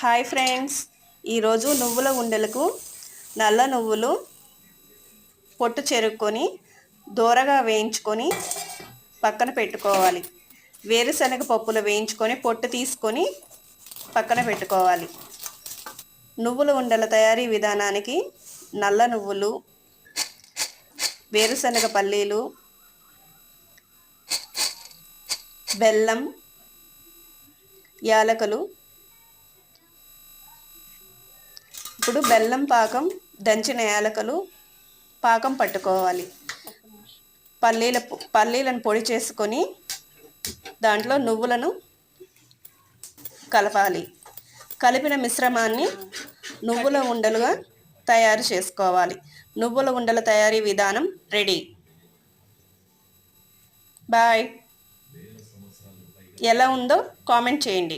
Hi friends, ఈరోజు నువ్వుల ఉండలకు నల్ల నువ్వులు పొట్టు చెరుక్కొని దోరగా వేయించుకొని పక్కన పెట్టుకోవాలి. వేరుశనగ పప్పులు వేయించుకొని పొట్టు తీసుకొని పక్కన పెట్టుకోవాలి. నువ్వుల ఉండల తయారీ విధానానికి నల్ల నువ్వులు, వేరుశనగ పల్లీలు, బెల్లం, యాలకులు. ఇప్పుడు బెల్లం పాకం, దంచిన యాలకులు పాకం పట్టుకోవాలి. పల్లీలను పొడి చేసుకొని దాంట్లో నువ్వులను కలపాలి. కలిపిన మిశ్రమాన్ని నువ్వుల ఉండలుగా తయారు చేసుకోవాలి. నువ్వుల ఉండల తయారీ విధానం రెడీ. బాయ్. ఎలా ఉందో కామెంట్ చేయండి.